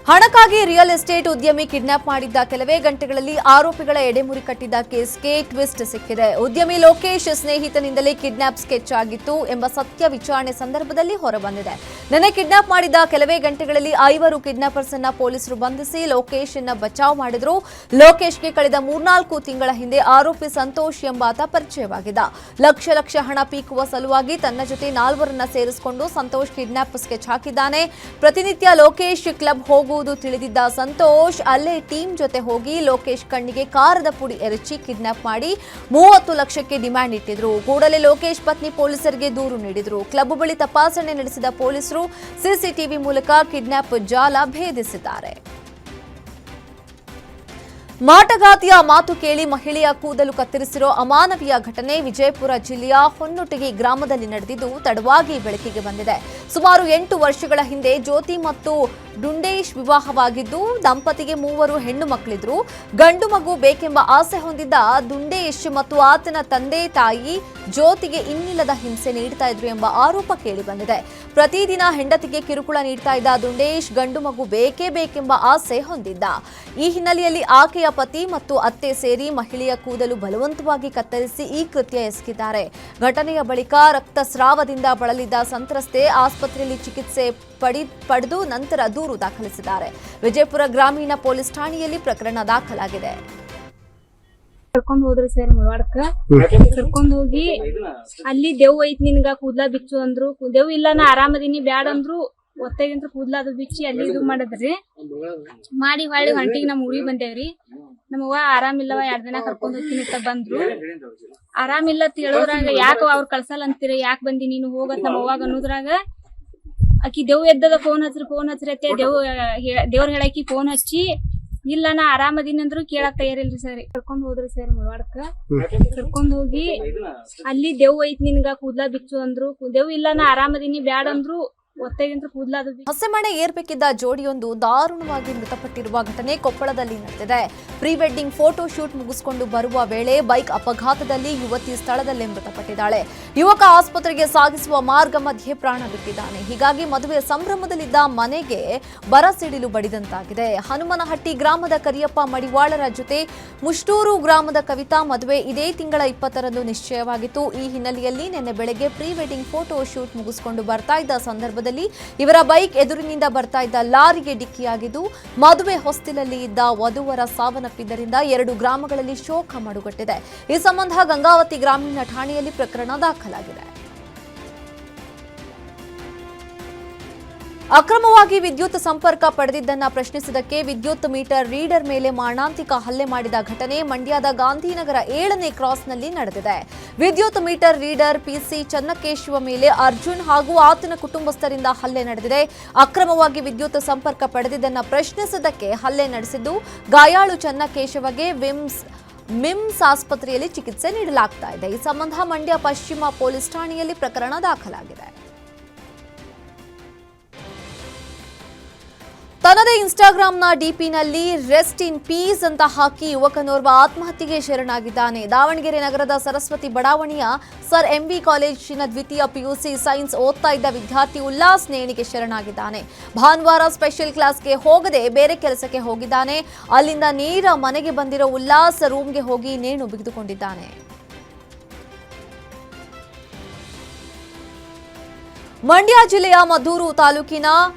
ಹಣಕ್ಕಾಗಿ ರಿಯಲ್ ಎಸ್ಟೇಟ್ ಉದ್ಯಮಿ ಕಿಡ್ನಾಪ್ ಮಾಡಿದ್ದ ಕೆಲವೇ ಗಂಟೆಗಳಲ್ಲಿ ಆರೋಪಿಗಳ ಎಡೆಮುರಿ ಕಟ್ಟಿದ್ದ ಕೇಸ್ಗೆ ಟ್ವಿಸ್ಟ್ ಸಿಕ್ಕಿದೆ. ಉದ್ಯಮಿ ಲೋಕೇಶ್ ಸ್ನೇಹಿತನಿಂದಲೇ ಕಿಡ್ನಾಪ್ ಸ್ಕೆಚ್ ಆಗಿತ್ತು ಎಂಬ ಸತ್ಯ ವಿಚಾರಣೆ ಸಂದರ್ಭದಲ್ಲಿ ಹೊರಬಂದಿದೆ. ನಿನ್ನೆ ಕಿಡ್ನಾಪ್ ಮಾಡಿದ ಕೆಲವೇ ಗಂಟೆಗಳಲ್ಲಿ 5 ಕಿಡ್ನಾಪರ್ಸ್ ಅನ್ನ ಪೊಲೀಸರು ಬಂಧಿಸಿ ಲೋಕೇಶ್ ಅನ್ನ ಬಚಾವ್ ಮಾಡಿದ್ರು. ಲೋಕೇಶ್ಗೆ ಕಳೆದ 3-4 ತಿಂಗಳ ಹಿಂದೆ ಆರೋಪಿ ಸಂತೋಷ್ ಎಂಬಾತ ಪರಿಚಯವಾಗಿದ್ದ. ಲಕ್ಷ ಹಣ ಪೀಕುವ ಸಲುವಾಗಿ ತನ್ನ ಜೊತೆ 4ರನ್ನ ಸೇರಿಸಿಕೊಂಡು ಸಂತೋಷ್ ಕಿಡ್ನಾಪ್ ಸ್ಕೆಚ್ ಹಾಕಿದ್ದಾನೆ. ಪ್ರತಿನಿತ್ಯ ಲೋಕೇಶ್ ಕ್ಲಬ್ ಹೋಗುವುದು ತಿಳಿದಿದ್ದ ಸಂತೋಷ್ ಅಲ್ಲೇ ಟೀಮ್ ಜೊತೆ ಹೋಗಿ ಲೋಕೇಶ್ ಕಣ್ಣಿಗೆ ಕಾರದ ಪುಡಿ ಎರಚಿ ಕಿಡ್ನಾಪ್ ಮಾಡಿ 30 ಲಕ್ಷಕ್ಕೆ ಡಿಮ್ಯಾಂಡ್ ಇಟ್ಟಿದ್ರು. ಕೂಡಲೇ ಲೋಕೇಶ್ ಪತ್ನಿ ಪೊಲೀಸರಿಗೆ ದೂರು ನೀಡಿದ್ರು. ಕ್ಲಬ್ ಬಳಿ ತಪಾಸಣೆ ನಡೆಸಿದ ಪೊಲೀಸರು ಸಿಸಿಟಿವಿ ಮೂಲಕ ಕಿಡ್ನಾಪ್ ಜಾಲ ಭೇದಿಸಿದ್ದಾರೆ. ಮಾಟಗಾತಿಯ ಮಾತು ಕೇಳಿ ಮಹಿಳೆಯ ಕೂದಲು ಕತ್ತರಿಸಿರೋ ಅಮಾನವೀಯ ಘಟನೆ ವಿಜಯಪುರ ಜಿಲ್ಲೆಯ ಹೊನ್ನೊಟಗಿ ಗ್ರಾಮದಲ್ಲಿ ನಡೆದಿದ್ದು ತಡವಾಗಿ ಬೆಳಕಿಗೆ ಬಂದಿದೆ. ಸುಮಾರು 8 ವರ್ಷಗಳ ಹಿಂದೆ ಜ್ಯೋತಿ ಮತ್ತು ಡುಂಡೇಶ್ ವಿವಾಹವಾಗಿದ್ದು ದಂಪತಿಗೆ 3 ಹೆಣ್ಣು ಮಕ್ಕಳಿದ್ರು. ಗಂಡು ಮಗು ಬೇಕೆಂಬ ಆಸೆ ಹೊಂದಿದ್ದ ದುಂಡೇಶ್ ಮತ್ತು ಆತನ ತಂದೆ ತಾಯಿ ಜ್ಯೋತಿಗೆ ಇನ್ನಿಲ್ಲದ ಹಿಂಸೆ ನೀಡ್ತಾ ಇದ್ರು ಎಂಬ ಆರೋಪ ಕೇಳಿ ಬಂದಿದೆ. ಪ್ರತಿದಿನ ಹೆಂಡತಿಗೆ ಕಿರುಕುಳ ನೀಡ್ತಾ ಇದ್ದ ದುಂಡೇಶ್ ಗಂಡು ಮಗು ಬೇಕೇ ಬೇಕೆಂಬ ಆಸೆ ಹೊಂದಿದ್ದ. ಈ ಹಿನ್ನೆಲೆಯಲ್ಲಿ ಆಕೆಯ ಪತಿ ಮತ್ತು ಅತ್ತೆ ಸೇರಿ ಮಹಿಳೆಯ ಕೂದಲು ಬಲವಂತವಾಗಿ ಕತ್ತರಿಸಿ ಈ ಕೃತ್ಯ ಎಸಗಿದ್ದಾರೆ. ಘಟನೆಯ ಬಳಿಕ ರಕ್ತಸ್ರಾವದಿಂದ ಬಳಲಿದ್ದ ಸಂತ್ರಸ್ತೆ ಆಸ್ಪತ್ರೆಯಲ್ಲಿ ಚಿಕಿತ್ಸೆ ಪಡೆದು ನಂತರ ದೂರು ದಾಖಲಿಸಿದ್ದಾರೆ. ವಿಜಯಪುರ ಗ್ರಾಮೀಣ ಪೊಲೀಸ್ ಠಾಣೆಯಲ್ಲಿ ಪ್ರಕರಣ ದಾಖಲಾಗಿದೆ. ಕರ್ಕೊಂಡ್ ಹೋದ್ರಿ ಸರ್ ಮವಾಡಕ್ಕ ಕರ್ಕೊಂಡ್ ಹೋಗಿ ಅಲ್ಲಿ ದೇವ್ ಐತ್ ನಿನ್ಗ ಕೂದ್ಲಾ ಬಿಚ್ಚು ಅಂದ್ರು. ದೇವ್ ಇಲ್ಲ ನಾ ಆರಾಮದಿನಿ ಬ್ಯಾಡ ಅಂದ್ರು. ಒತ್ತಾಗಿಂತ ಕೂದ್ಲಾ ಅದು ಬಿಚ್ಚಿ ಅಲ್ಲಿ ಇದು ಮಾಡಿದ್ರಿ. ಮಾಡಿ ಹೊಳ್ಳಿ ಹೊಂಟಿಗೆ ನಮ್ ಊರಿಗೆ ಬಂದೇವ್ರಿ. ನಮ್ಮವ್ವ ಆರಾಮಿಲ್ಲವ 2 ದಿನ ಕರ್ಕೊಂಡ್ ಹೋಗ್ತೀನಿ ಅಂತ ಬಂದ್ರು. ಆರಾಮಿಲ್ಲ ಅಂತ ಹೇಳೋದ್ರಾಗ ಯಾಕ ಅವ್ರ ಕಳ್ಸಲ್ಲ ಅಂತೀರಿ, ಯಾಕೆ ಬಂದಿ ನೀನು ಹೋಗತ್ ನಮ್ಮ ಅವ್ವಾಗ ಅನ್ನೋದ್ರಾಗ ಆಕಿ ದೇವ್ ಎದ್ದದ ಫೋನ್ ಹಚ್ರಿ ಅತ್ತೆ ದೇವ್ರ ಹೇಳಾಕಿ ಫೋನ್ ಹಚ್ಚಿ ಇಲ್ಲ ನಾ ಆರಾಮದಿನಿ ಅಂದ್ರು ಕೇಳಕ್ ತಯಾರಿಲ್ರಿ ಸರ್. ಕರ್ಕೊಂಡ್ ಹೋದ್ರಿ ಸರ್ ಮವಾಡಕ್ಕ ಕರ್ಕೊಂಡ್ ಹೋಗಿ ಅಲ್ಲಿ ದೇವ್ ಐತ್ ನಿನ್ಗ ಕೂದ್ಲಾ ಬಿಚ್ಚು ಅಂದ್ರು. ದೇವ್ ಇಲ್ಲ ನಾ ಆರಾಮದಿನಿ ಬ್ಯಾಡ ಅಂದ್ರು. ಒತ್ತೈದಂತ್ರ ಕೂದ್ಲಾದ ಹಸೆಮಣೆ ಏರ್ಬೇಕಿದ್ದ ಜೋಡಿಯೊಂದು ದಾರುಣವಾಗಿ ಮೃತಪಟ್ಟಿರುವ ಘಟನೆ ಕೊಪ್ಪಳದಲ್ಲಿ ನಡೆದಿದೆ. ಪ್ರೀ ವೆಡ್ಡಿಂಗ್ ಫೋಟೋ ಶೂಟ್ ಮುಗಿಸಿಕೊಂಡು ಬರುವ ವೇಳೆ ಬೈಕ್ ಅಪಘಾತದಲ್ಲಿ ಯುವತಿ ಸ್ಥಳದಲ್ಲೇ ಮೃತಪಟ್ಟಿದ್ದಾಳೆ. ಯುವಕ ಆಸ್ಪತ್ರೆಗೆ ಸಾಗಿಸುವ ಮಾರ್ಗ ಮಧ್ಯೆ ಪ್ರಾಣ ಬಿಟ್ಟಿದ್ದಾನೆ. ಹೀಗಾಗಿ ಮದುವೆ ಸಂಭ್ರಮದಲ್ಲಿದ್ದ ಮನೆಗೆ ಬರ ಸಿಡಿಲು ಬಡಿದಂತಾಗಿದೆ. ಹನುಮನಹಟ್ಟಿ ಗ್ರಾಮದ ಕರಿಯಪ್ಪ ಮಡಿವಾಳರ ಜೊತೆ ಮುಷ್ಟೂರು ಗ್ರಾಮದ ಕವಿತಾ ಮದುವೆ ಇದೇ ತಿಂಗಳ 20ರಂದು ನಿಶ್ಚಯವಾಗಿತ್ತು. ಈ ಹಿನ್ನೆಲೆಯಲ್ಲಿ ನಿನ್ನೆ ಬೆಳಗ್ಗೆ ಪ್ರೀ ವೆಡ್ಡಿಂಗ್ ಫೋಟೋ ಶೂಟ್ ಮುಗಿಸಿಕೊಂಡು ಬರ್ತಾ ಇದ್ದ ಸಂದರ್ಭದಲ್ಲಿ ಇವರ ಬೈಕ್ ಎದುರಿನಿಂದ ಬರ್ತಾ ಇದ್ದ ಲಾರಿಗೆ ಡಿಕ್ಕಿಯಾಗಿದ್ದು ಮದುವೆ ಹೊಸ್ತಿಲಲ್ಲಿ ಇದ್ದ ವಧುವರ ಸಾವನ್ನಪ್ಪಿದ್ದರಿಂದ 2 ಗ್ರಾಮಗಳಲ್ಲಿ ಶೋಕ ಮಡುಗಟ್ಟಿದೆ. ಈ ಸಂಬಂಧ ಗಂಗಾವತಿ ಗ್ರಾಮೀಣ ಠಾಣೆಯಲ್ಲಿ ಪ್ರಕರಣ ದಾಖಲಾಗಿದೆ. ಅಕ್ರಮವಾಗಿ ವಿದ್ಯುತ್ ಸಂಪರ್ಕ ಪಡೆದಿದ್ದನ್ನ ಪ್ರಶ್ನಿಸಿದ್ದಕ್ಕೆ ವಿದ್ಯುತ್ ಮೀಟರ್ ರೀಡರ್ ಮೇಲೆ ಮಾರಣಾಂತಿಕ ಹಲ್ಲೆ ಮಾಡಿದ ಘಟನೆ ಮಂಡ್ಯದ ಗಾಂಧಿನಗರ 7ನೇ ಕ್ರಾಸ್ನಲ್ಲಿ ನಡೆದಿದೆ. ವಿದ್ಯುತ್ ಮೀಟರ್ ರೀಡರ್ ಪಿಸಿ ಚನ್ನಕೇಶವ ಮೇಲೆ ಅರ್ಜುನ್ ಹಾಗೂ ಆತನ ಕುಟುಂಬಸ್ಥರಿಂದ ಹಲ್ಲೆ ನಡೆದಿದೆ. ಅಕ್ರಮವಾಗಿ ವಿದ್ಯುತ್ ಸಂಪರ್ಕ ಪಡೆದಿದ್ದನ್ನ ಪ್ರಶ್ನಿಸಿದ್ದಕ್ಕೆ ಹಲ್ಲೆ ನಡೆಸಿದ್ದು ಗಾಯಾಳು ಚನ್ನಕೇಶವಗೆ ಮಿಮ್ಸ್ ಆಸ್ಪತ್ರೆಯಲ್ಲಿ ಚಿಕಿತ್ಸೆ ನೀಡಲಾಗ್ತಾ ಇದೆ. ಈ ಸಂಬಂಧ ಮಂಡ್ಯ ಪಶ್ಚಿಮ ಪೊಲೀಸ್ ಠಾಣೆಯಲ್ಲಿ ಪ್ರಕರಣ ದಾಖಲಾಗಿದೆ. ತನ್ನದೇ ಇನ್ಸ್ಟಾಗ್ರಾಂನ ಡಿಪಿನಲ್ಲಿ ರೆಸ್ಟ್ ಇನ್ ಪೀಸ್ ಅಂತ ಹಾಕಿ ಯುವಕನೋರ್ವ ಆತ್ಮಹತ್ಯೆಗೆ ಶರಣಾಗಿದ್ದಾನೆ. ದಾವಣಗೆರೆ ನಗರದ ಸರಸ್ವತಿ ಬಡಾವಣೆಯ ಸರ್ ಎಂವಿ ಕಾಲೇಜಿನ ದ್ವಿತೀಯ ಪಿಯುಸಿ ಸೈನ್ಸ್ ಓದ್ತಾ ಇದ್ದ ವಿದ್ಯಾರ್ಥಿ ಉಲ್ಲಾಸ್ ನೇಣಿಗೆ ಶರಣಾಗಿದ್ದಾನೆ. ಭಾನುವಾರ ಸ್ಪೆಷಲ್ ಕ್ಲಾಸ್ಗೆ ಹೋಗದೆ ಬೇರೆ ಕೆಲಸಕ್ಕೆ ಹೋಗಿದ್ದಾನೆ. ಅಲ್ಲಿಂದ ನೇರ ಮನೆಗೆ ಬಂದಿರೋ ಉಲ್ಲಾಸ್ ರೂಮ್ಗೆ ಹೋಗಿ ನೇಣು ಬಿಗಿದುಕೊಂಡಿದ್ದಾನೆ. ಮಂಡ್ಯ ಜಿಲ್ಲೆಯ ಮದ್ದೂರು ತಾಲೂಕಿನ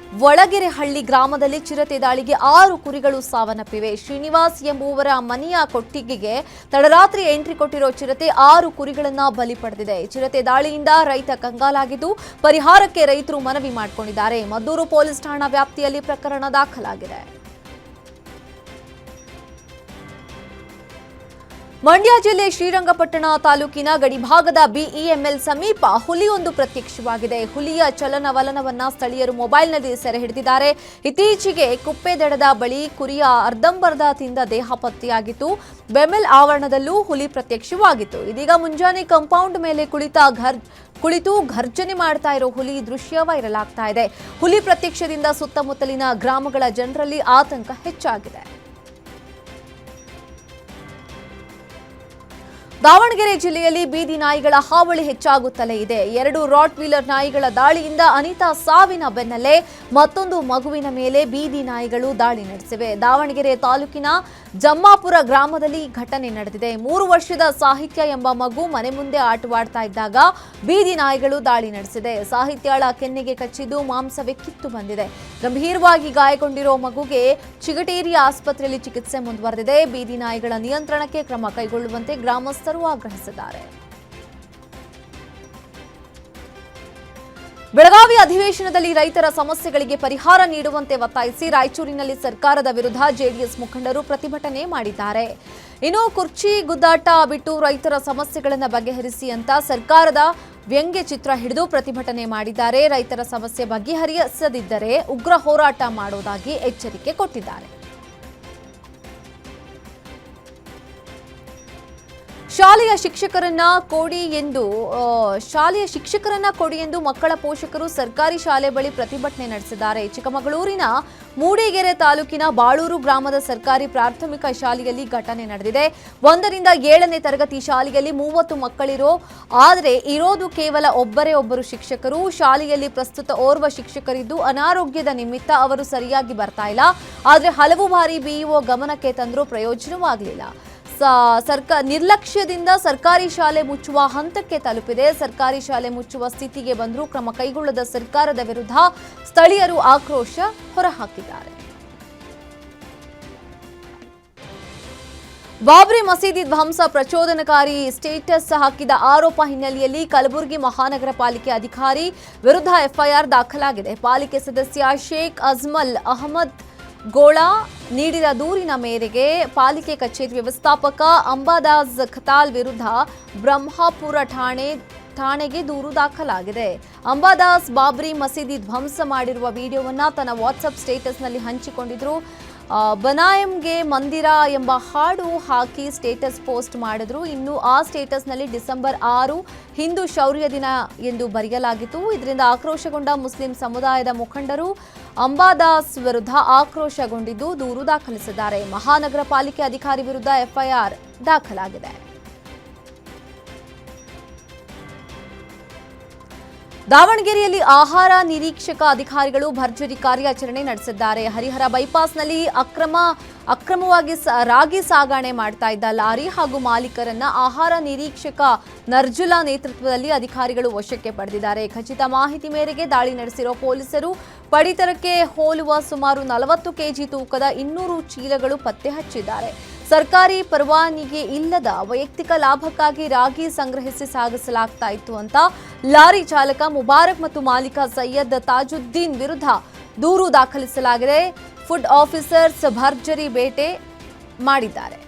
ಒಳಗೆರೆಹಳ್ಳಿ ಗ್ರಾಮದಲ್ಲಿ ಚಿರತೆ ದಾಳಿಗೆ 6 ಕುರಿಗಳು ಸಾವನ್ನಪ್ಪಿವೆ. ಶ್ರೀನಿವಾಸ್ ಎಂಬುವರ ಮನೆಯ ಕೊಟ್ಟಿಗೆಗೆ ತಡರಾತ್ರಿ ಎಂಟ್ರಿ ಕೊಟ್ಟಿರೋ ಚಿರತೆ 6 ಕುರಿಗಳನ್ನ ಬಲಿ ಪಡೆದಿದೆ. ಚಿರತೆ ದಾಳಿಯಿಂದ ರೈತ ಕಂಗಾಲಾಗಿದ್ದು ಪರಿಹಾರಕ್ಕೆ ರೈತರು ಮನವಿ ಮಾಡಿಕೊಂಡಿದ್ದಾರೆ. ಮದ್ದೂರು ಪೊಲೀಸ್ ಠಾಣಾ ವ್ಯಾಪ್ತಿಯಲ್ಲಿ ಪ್ರಕರಣ ದಾಖಲಾಗಿದೆ. ಮಂಡ್ಯ ಜಿಲ್ಲೆ ಶ್ರೀರಂಗಪಟ್ಟಣ ತಾಲೂಕಿನ ಗಡಿಭಾಗದ ಬಿಇಎಂಎಲ್ ಸಮೀಪ ಹುಲಿಯೊಂದು ಪ್ರತ್ಯಕ್ಷವಾಗಿದೆ. ಹುಲಿಯ ಚಲನವಲನವನ್ನ ಸ್ಥಳೀಯರು ಮೊಬೈಲ್ನಲ್ಲಿ ಸೆರೆ ಹಿಡಿದಿದ್ದಾರೆ. ಇತ್ತೀಚೆಗೆ ಕುಪ್ಪೆದಡದ ಬಳಿ ಕುರಿಯ ಅರ್ಧಂಬರ್ಧ ತಿಂದ ದೇಹ ಪತ್ತೆಯಾಗಿತ್ತು. ಬೆಮೆಲ್ ಆವರಣದಲ್ಲೂ ಹುಲಿ ಪ್ರತ್ಯಕ್ಷವಾಗಿತ್ತು. ಇದೀಗ ಮುಂಜಾನೆ ಕಾಂಪೌಂಡ್ ಮೇಲೆ ಕುಳಿತು ಘರ್ಜನೆ ಮಾಡ್ತಾ ಇರೋ ಹುಲಿ ದೃಶ್ಯ ವೈರಲ್ ಆಗ್ತಾ ಇದೆ. ಹುಲಿ ಪ್ರತ್ಯಕ್ಷದಿಂದ ಸುತ್ತಮುತ್ತಲಿನ ಗ್ರಾಮಗಳ ಜನರಲ್ಲಿ ಆತಂಕ ಹೆಚ್ಚಾಗಿದೆ. ದಾವಣಗೆರೆ ಜಿಲ್ಲೆಯಲ್ಲಿ ಬೀದಿ ನಾಯಿಗಳ ಹಾವಳಿ ಹೆಚ್ಚಾಗುತ್ತಲೇ ಇದೆ. 2 ರಾಟ್ ವೀಲರ್ ನಾಯಿಗಳ ದಾಳಿಯಿಂದ ಅನಿತಾ ಸಾವಿನ ಬೆನ್ನಲ್ಲೇ ಮತ್ತೊಂದು ಮಗುವಿನ ಮೇಲೆ ಬೀದಿ ನಾಯಿಗಳು ದಾಳಿ ನಡೆಸಿವೆ. ದಾವಣಗೆರೆ ತಾಲೂಕಿನ ಜಮ್ಮಾಪುರ ಗ್ರಾಮದಲ್ಲಿ ಘಟನೆ ನಡೆದಿದೆ. 3 ವರ್ಷದ ಸಾಹಿತ್ಯ ಎಂಬ ಮಗು ಮನೆ ಮುಂದೆ ಆಟವಾಡ್ತಾ ಇದ್ದಾಗ ಬೀದಿ ನಾಯಿಗಳು ದಾಳಿ ನಡೆಸಿದೆ. ಸಾಹಿತ್ಯಾಳ ಕೆನ್ನೆಗೆ ಕಚ್ಚಿದ್ದು ಮಾಂಸವೇ ಕಿತ್ತು ಬಂದಿದೆ. ಗಂಭೀರವಾಗಿ ಗಾಯಗೊಂಡಿರೋ ಮಗುಗೆ ಚಿಗಟೇರಿ ಆಸ್ಪತ್ರೆಯಲ್ಲಿ ಚಿಕಿತ್ಸೆ ಮುಂದುವರೆದಿದೆ. ಬೀದಿ ನಾಯಿಗಳ ನಿಯಂತ್ರಣಕ್ಕೆ ಕ್ರಮ ಕೈಗೊಳ್ಳುವಂತೆ ಗ್ರಾಮಸ್ಥರು ಆಗ್ರಹಿಸಿದ್ದಾರೆ. ಬೆಳಗಾವಿ ಅಧಿವೇಶನದಲ್ಲಿ ರೈತರ ಸಮಸ್ಯೆಗಳಿಗೆ ಪರಿಹಾರ ನೀಡುವಂತೆ ಒತ್ತಾಯಿಸಿ ರಾಯಚೂರಿನಲ್ಲಿ ಸರ್ಕಾರದ ವಿರುದ್ಧ ಜೆಡಿಎಸ್ ಮುಖಂಡರು ಪ್ರತಿಭಟನೆ ಮಾಡಿದ್ದಾರೆ. ಇನ್ನು ಕುರ್ಚಿ ಗುದ್ದಾಟ ಬಿಟ್ಟು ರೈತರ ಸಮಸ್ಯೆಗಳನ್ನು ಬಗೆಹರಿಸಿ ಅಂತ ಸರ್ಕಾರದ ವ್ಯಂಗ್ಯ ಚಿತ್ರ ಹಿಡಿದು ಪ್ರತಿಭಟನೆ ಮಾಡಿದ್ದಾರೆ. ರೈತರ ಸಮಸ್ಯೆ ಬಗೆಹರಿಸದಿದ್ದರೆ ಉಗ್ರ ಹೋರಾಟ ಮಾಡುವುದಾಗಿ ಎಚ್ಚರಿಕೆ ಕೊಟ್ಟಿದ್ದಾರೆ. ಶಾಲೆಯ ಶಿಕ್ಷಕರನ್ನ ಕೊಡಿ ಎಂದು ಮಕ್ಕಳ ಪೋಷಕರು ಸರ್ಕಾರಿ ಶಾಲೆ ಬಳಿ ಪ್ರತಿಭಟನೆ ನಡೆಸಿದ್ದಾರೆ. ಚಿಕ್ಕಮಗಳೂರಿನ ಮೂಡಿಗೆರೆ ತಾಲೂಕಿನ ಬಾಳೂರು ಗ್ರಾಮದ ಸರ್ಕಾರಿ ಪ್ರಾಥಮಿಕ ಶಾಲೆಯಲ್ಲಿ ಘಟನೆ ನಡೆದಿದೆ. 1ರಿಂದ 7ನೇ ತರಗತಿ ಶಾಲೆಯಲ್ಲಿ 30 ಮಕ್ಕಳಿರೋ ಆದರೆ ಇರೋದು ಕೇವಲ ಒಬ್ಬರು ಶಿಕ್ಷಕರು. ಶಾಲೆಯಲ್ಲಿ ಪ್ರಸ್ತುತ ಓರ್ವ ಶಿಕ್ಷಕರಿದ್ದು ಅನಾರೋಗ್ಯದ ನಿಮಿತ್ತ ಅವರು ಸರಿಯಾಗಿ ಬರ್ತಾ ಇಲ್ಲ. ಆದರೆ ಹಲವು ಬಾರಿ ಬಿಇಒ ಗಮನಕ್ಕೆ ತಂದರೂ ಪ್ರಯೋಜನವಾಗಲಿಲ್ಲ. ನಿರ್ಲಕ್ಷ್ಯದಿಂದ ಸರ್ಕಾರಿ ಶಾಲೆ ಮುಚ್ಚುವ ಹಂತಕ್ಕೆ ತಲುಪಿದೆ. ಸರ್ಕಾರಿ ಶಾಲೆ ಮುಚ್ಚುವ ಸ್ಥಿತಿಗೆ ಬಂದರೂ ಕ್ರಮ ಕೈಗೊಳ್ಳದ ಸರ್ಕಾರದ ವಿರುದ್ಧ ಸ್ಥಳೀಯರು ಆಕ್ರೋಶ ಹೊರಹಾಕಿದ್ದಾರೆ. ಬಾಬ್ರಿ ಮಸೀದಿ ಧ್ವಂಸ ಪ್ರಚೋದನಕಾರಿ ಸ್ಟೇಟಸ್ ಹಾಕಿದ ಆರೋಪ ಹಿನ್ನೆಲೆಯಲ್ಲಿ ಕಲಬುರಗಿ ಮಹಾನಗರ ಪಾಲಿಕೆ ಅಧಿಕಾರಿ ವಿರುದ್ಧ ಎಫ್ಐಆರ್ ದಾಖಲಾಗಿದೆ. ಪಾಲಿಕೆ ಸದಸ್ಯ ಶೇಖ್ ಅಜ್ಮಲ್ ಅಹಮದ್ ಗೋಳಾ ನೀಡಿದ ದೂರಿನ ಮೇರೆಗೆ ಪಾಲಿಕೆ ಕಚೇರಿ ವ್ಯವಸ್ಥಾಪಕ ಅಂಬಾದಾಸ್ ಖತಾಲ್ ವಿರುದ್ಧ ಬ್ರಹ್ಮಪುರ ಠಾಣೆಗೆ ದೂರು ದಾಖಲಾಗಿದೆ. ಅಂಬಾದಾಸ್ ಬಾಬ್ರಿ ಮಸೀದಿ ಧ್ವಂಸ ಮಾಡಿರುವ ವಿಡಿಯೋವನ್ನ ತನ್ನ ವಾಟ್ಸ್ಆಪ್ ಸ್ಟೇಟಸ್ನಲ್ಲಿ ಹಂಚಿಕೊಂಡಿದ್ರು. ಬನಾಯಂಗೆ ಮಂದಿರ ಎಂಬ ಹಾಡು ಹಾಕಿ ಸ್ಟೇಟಸ್ ಪೋಸ್ಟ್ ಮಾಡಿದ್ರು. ಇನ್ನು ಆ ಸ್ಟೇಟಸ್ನಲ್ಲಿ ಡಿಸೆಂಬರ್ 6 ಹಿಂದೂ ಶೌರ್ಯ ದಿನ ಎಂದು ಬರೆಯಲಾಗಿತ್ತು. ಇದರಿಂದ ಆಕ್ರೋಶಗೊಂಡ ಮುಸ್ಲಿಂ ಸಮುದಾಯದ ಮುಖಂಡರು ಅಂಬಾದಾಸ್ ವಿರುದ್ಧ ಆಕ್ರೋಶಗೊಂಡಿದ್ದು ದೂರು ದಾಖಲಿಸಿದ್ದಾರೆ. ಮಹಾನಗರ ಪಾಲಿಕೆ ಅಧಿಕಾರಿ ವಿರುದ್ಧ ಎಫ್ಐಆರ್ ದಾಖಲಾಗಿದೆ. ದಾವಣಗೆರೆಯಲ್ಲಿ ಆಹಾರ ನಿರೀಕ್ಷಕ ಅಧಿಕಾರಿಗಳು ಭರ್ಜರಿ ಕಾರ್ಯಾಚರಣೆ ನಡೆಸಿದ್ದಾರೆ. ಹರಿಹರ ಬೈಪಾಸ್ನಲ್ಲಿ ಅಕ್ರಮವಾಗಿ ರಾಗಿ ಸಾಗಣೆ ಮಾಡ್ತಾ ಇದ್ದ ಲಾರಿ ಹಾಗೂ ಮಾಲೀಕರನ್ನ ಆಹಾರ ನಿರೀಕ್ಷಕ ನರ್ಜುಲಾ ನೇತೃತ್ವದಲ್ಲಿ ಅಧಿಕಾರಿಗಳು ವಶಕ್ಕೆ ಪಡೆದಿದ್ದಾರೆ. ಖಚಿತ ಮಾಹಿತಿ ಮೇರೆಗೆ ದಾಳಿ ನಡೆಸಿರೋ ಪೊಲೀಸರು ಪಡಿತರಕ್ಕೆ ಹೋಲುವ ಸುಮಾರು 40 ಕೆಜಿ ತೂಕದ 200 ಚೀಲಗಳು ಪತ್ತೆ ಹಚ್ಚಿದ್ದಾರೆ. ಸರ್ಕಾರಿ ಪರವಾನಗಿ ಇಲ್ಲದ ವೈಯಕ್ತಿಕ ಲಾಭಕ್ಕಾಗಿ ರಾಗಿ ಸಂಗ್ರಹಿಸಿ ಸಾಗಿಸಲಾಗ್ತಾ ಇತ್ತು ಅಂತ ಲಾರಿ ಚಾಲಕ ಮುಬಾರಕ್ ಮತ್ತು ಮಾಲೀಕ ಸೈಯದ್ ತಾಜುದ್ದೀನ್ ವಿರುದ್ಧ ದೂರು ದಾಖಲಿಸಲಾಗಿದೆ. ಫುಡ್ ಆಫೀಸರ್ಸ್ ಭರ್ಜರಿ ಬೇಟೆ ಮಾಡಿದ್ದಾರೆ.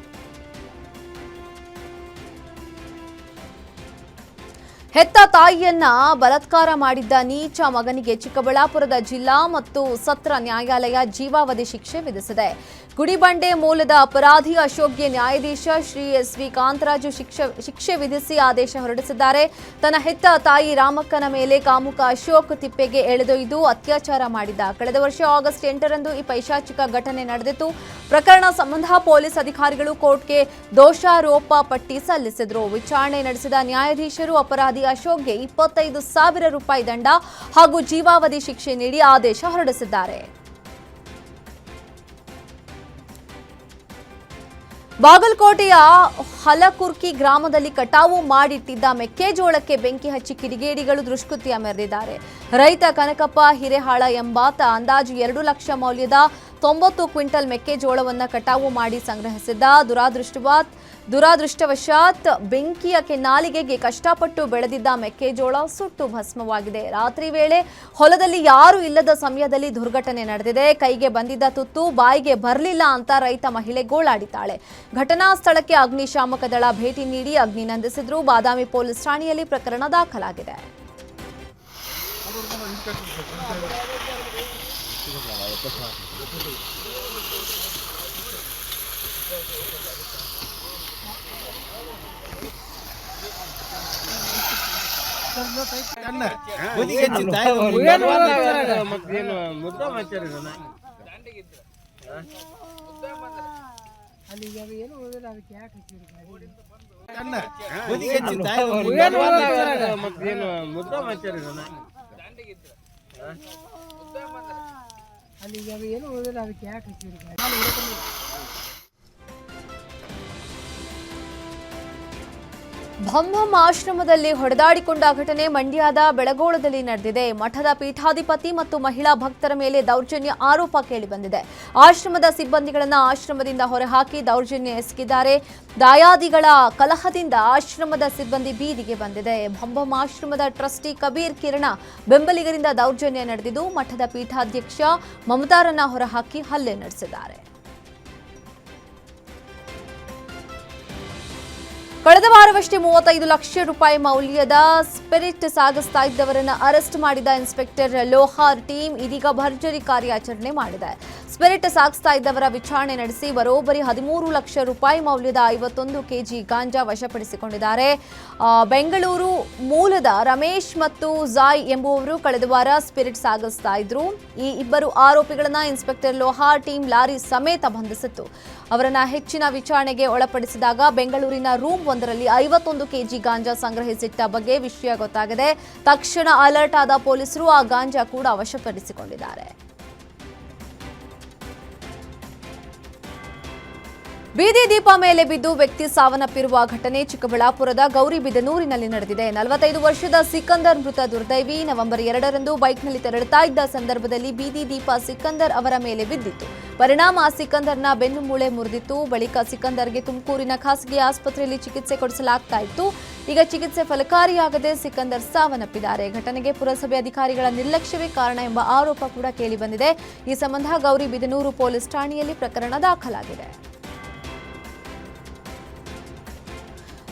ಹೆತ್ತ ತಾಯಿಯನ್ನ ಬಲಾತ್ಕಾರ ಮಾಡಿದ್ದ ನೀಚ ಮಗನಿಗೆ ಚಿಕ್ಕಬಳ್ಳಾಪುರದ ಜಿಲ್ಲಾ ಮತ್ತು ಸತ್ರ ನ್ಯಾಯಾಲಯ ಜೀವಾವಧಿ ಶಿಕ್ಷೆ ವಿಧಿಸಿದೆ. ಗುಡಿಬಂಡೆ ಮೂಲದ ಅಪರಾಧಿ ಅಶೋಕ್ಗೆ ನ್ಯಾಯಾಧೀಶ ಶ್ರೀ SV ಕಾಂತರಾಜು ಶಿಕ್ಷೆ ವಿಧಿಸಿ ಆದೇಶ ಹೊರಡಿಸಿದ್ದಾರೆ. ತನ್ನ ಹೆತ್ತ ತಾಯಿ ರಾಮಕ್ಕನ ಮೇಲೆ ಕಾಮುಕ ಅಶೋಕ್ ತಿಪ್ಪೆಗೆ ಎಳೆದೊಯ್ದು ಅತ್ಯಾಚಾರ ಮಾಡಿದ್ದ. ಕಳೆದ ವರ್ಷ ಆಗಸ್ಟ್ 8ರಂದು ಈ ಪೈಶಾಚಿಕ ಘಟನೆ ನಡೆದಿತ್ತು. ಪ್ರಕರಣ ಸಂಬಂಧ ಪೊಲೀಸ್ ಅಧಿಕಾರಿಗಳು ಕೋರ್ಟ್ಗೆ ದೋಷಾರೋಪ ಪಟ್ಟಿ ಸಲ್ಲಿಸಿದ್ರು. ವಿಚಾರಣೆ ನಡೆಸಿದ ನ್ಯಾಯಾಧೀಶರು ಅಪರಾಧಿ ಅಶೋಕ್ಗೆ 25,000 ರೂಪಾಯಿ ದಂಡ ಹಾಗೂ ಜೀವಾವಧಿ ಶಿಕ್ಷೆ ನೀಡಿ ಆದೇಶ ಹೊರಡಿಸಿದ್ದಾರೆ. ಬಾಗಲಕೋಟೆಯ ಹಲಕುರ್ಕಿ ಗ್ರಾಮದಲ್ಲಿ ಕಟಾವು ಮಾಡಿಟ್ಟಿದ್ದ ಮೆಕ್ಕೆಜೋಳಕ್ಕೆ ಬೆಂಕಿ ಹಚ್ಚಿ ಕಿಡಿಗೇಡಿಗಳು ದುಷ್ಕೃತ್ಯ ಮೆರೆದಿದ್ದಾರೆ. ರೈತ ಕನಕಪ್ಪ ಹಿರೇಹಾಳ ಎಂಬಾತ ಅಂದಾಜು 2 ಲಕ್ಷ ಮೌಲ್ಯದ 90 ಕ್ವಿಂಟಲ್ ಮೆಕ್ಕೆಜೋಳವನ್ನು ಕಟಾವು ಮಾಡಿ ಸಂಗ್ರಹಿಸಿದ್ದ. ದುರಾದೃಷ್ಟವಶಾತ್ ಬೆಂಕಿಯ ಕೆನ್ನಾಲಿಗೆಗೆ ಕಷ್ಟಪಟ್ಟು ಬೆಳೆದಿದ್ದ ಮೆಕ್ಕೆಜೋಳ ಸುಟ್ಟು ಭಸ್ಮವಾಗಿದೆ. ರಾತ್ರಿ ವೇಳೆ ಹೊಲದಲ್ಲಿ ಯಾರೂ ಇಲ್ಲದ ಸಮಯದಲ್ಲಿ ದುರ್ಘಟನೆ ನಡೆದಿದೆ. ಕೈಗೆ ಬಂದಿದ್ದ ತುತ್ತು ಬಾಯಿಗೆ ಬರಲಿಲ್ಲ ಅಂತ ರೈತ ಮಹಿಳೆ ಗೋಳಾಡಿದ್ದಾಳೆ. ಘಟನಾ ಸ್ಥಳಕ್ಕೆ ಅಗ್ನಿಶಾಮಕ ದಳ ಭೇಟಿ ನೀಡಿ ಅಗ್ನಿ ನಂದಿಸಿದ್ರು. ಬಾದಾಮಿ ಪೊಲೀಸ್ ಠಾಣೆಯಲ್ಲಿ ಪ್ರಕರಣ ದಾಖಲಾಗಿದೆ. ಭಂಭಂ ಆಶ್ರಮದಲ್ಲಿ ಹೊಡೆದಾಡಿಕೊಂಡ ಘಟನೆ ಮಂಡ್ಯದ ಬೆಳಗೋಳದಲ್ಲಿ ನಡೆದಿದೆ. ಮಠದ ಪೀಠಾಧಿಪತಿ ಮತ್ತು ಮಹಿಳಾ ಭಕ್ತರ ಮೇಲೆ ದೌರ್ಜನ್ಯ ಆರೋಪ ಕೇಳಿಬಂದಿದೆ. ಆಶ್ರಮದ ಸಿಬ್ಬಂದಿಗಳನ್ನು ಆಶ್ರಮದಿಂದ ಹೊರಹಾಕಿ ದೌರ್ಜನ್ಯ ಎಸಗಿದ್ದಾರೆ. ದಾಯಾದಿಗಳ ಕಲಹದಿಂದ ಆಶ್ರಮದ ಸಿಬ್ಬಂದಿ ಬೀದಿಗೆ ಬಂದಿದೆ. ಭಂಭಂ ಆಶ್ರಮದ ಟ್ರಸ್ಟಿ ಕಬೀರ್ ಕಿರಣ ಬೆಂಬಲಿಗರಿಂದ ದೌರ್ಜನ್ಯ ನಡೆದಿದ್ದು ಮಠದ ಪೀಠಾಧ್ಯಕ್ಷ ಮಮತಾರನ್ನ ಹೊರಹಾಕಿ ಹಲ್ಲೆ ನಡೆಸಿದ್ದಾರೆ. ಕಳೆದ ವಾರವಷ್ಟೇ 35 ಲಕ್ಷ ರೂಪಾಯಿ ಮೌಲ್ಯದ ಸ್ಪಿರಿಟ್ ಸಾಗಿಸ್ತಾ ಇದ್ದವರನ್ನು ಅರೆಸ್ಟ್ ಮಾಡಿದ ಇನ್ಸ್ಪೆಕ್ಟರ್ ಲೋಹಾರ್ ಟೀಮ್ ಇದೀಗ ಭರ್ಜರಿ ಕಾರ್ಯಾಚರಣೆ ಮಾಡಿದೆ. ಸ್ಪಿರಿಟ್ ಸಾಗಿಸ್ತಾ ಇದ್ದವರ ವಿಚಾರಣೆ ನಡೆಸಿ ಬರೋಬ್ಬರಿ 13 ಲಕ್ಷ ರೂಪಾಯಿ ಮೌಲ್ಯದ 51 ಕೆಜಿ ಗಾಂಜಾ ವಶಪಡಿಸಿಕೊಂಡಿದ್ದಾರೆ. ಬೆಂಗಳೂರು ಮೂಲದ ರಮೇಶ್ ಮತ್ತು ಜಾಯ್ ಎಂಬುವವರು ಕಳೆದ ವಾರ ಸ್ಪಿರಿಟ್ ಸಾಗಿಸ್ತಾ ಇದ್ರು. ಈ ಇಬ್ಬರು ಆರೋಪಿಗಳನ್ನ ಇನ್ಸ್ಪೆಕ್ಟರ್ ಲೋಹಾರ್ ಟೀಮ್ ಲಾರಿ ಸಮೇತ ಬಂಧಿಸಿತ್ತು. ಅವರನ್ನ ಹೆಚ್ಚಿನ ವಿಚಾರಣೆಗೆ ಒಳಪಡಿಸಿದಾಗ ಬೆಂಗಳೂರಿನ ರೂಮ್ ಒಂದರಲ್ಲಿ 51 ಕೆಜಿ ಗಾಂಜಾ ಸಂಗ್ರಹಿಸಿಟ್ಟ ಬಗ್ಗೆ ವಿಷಯ ಗೊತ್ತಾಗಿದೆ. ತಕ್ಷಣ ಅಲರ್ಟ್ ಆದ ಪೊಲೀಸರು ಆ ಗಾಂಜಾ ಕೂಡ ವಶಪಡಿಸಿಕೊಂಡಿದ್ದಾರೆ. ಬೀದಿ ದೀಪ ಮೇಲೆ ಬಿದ್ದು ವ್ಯಕ್ತಿ ಸಾವನ್ನಪ್ಪಿರುವ ಘಟನೆ ಚಿಕ್ಕಬಳ್ಳಾಪುರದ ಗೌರಿಬಿದನೂರಿನಲ್ಲಿ ನಡೆದಿದೆ. 45 ವರ್ಷದ ಸಿಕಂದರ್ ಮೃತ ದುರ್ದೈವಿ. ನವೆಂಬರ್ 2ರಂದು ಬೈಕ್ನಲ್ಲಿ ತೆರಳುತ್ತಾ ಇದ್ದ ಸಂದರ್ಭದಲ್ಲಿ ಬೀದಿ ದೀಪ ಸಿಕಂದರ್ ಅವರ ಮೇಲೆ ಬಿದ್ದಿತ್ತು. ಪರಿಣಾಮ ಸಿಕಂದರ್ನ ಬೆನ್ನು ಮೂಳೆ ಮುರಿದಿತ್ತು. ಬಳಿಕ ಸಿಕಂದರ್ಗೆ ತುಮಕೂರಿನ ಖಾಸಗಿ ಆಸ್ಪತ್ರೆಯಲ್ಲಿ ಚಿಕಿತ್ಸೆ ಕೊಡಿಸಲಾಗ್ತಾ ಇತ್ತು. ಈಗ ಚಿಕಿತ್ಸೆ ಫಲಕಾರಿಯಾಗದೆ ಸಿಕಂದರ್ ಸಾವನ್ನಪ್ಪಿದ್ದಾರೆ. ಘಟನೆಗೆ ಪುರಸಭೆ ಅಧಿಕಾರಿಗಳ ನಿರ್ಲಕ್ಷ್ಯವೇ ಕಾರಣ ಎಂಬ ಆರೋಪ ಕೂಡ ಕೇಳಿಬಂದಿದೆ. ಈ ಸಂಬಂಧ ಗೌರಿಬಿದನೂರು ಪೊಲೀಸ್ ಠಾಣೆಯಲ್ಲಿ ಪ್ರಕರಣ ದಾಖಲಾಗಿದೆ.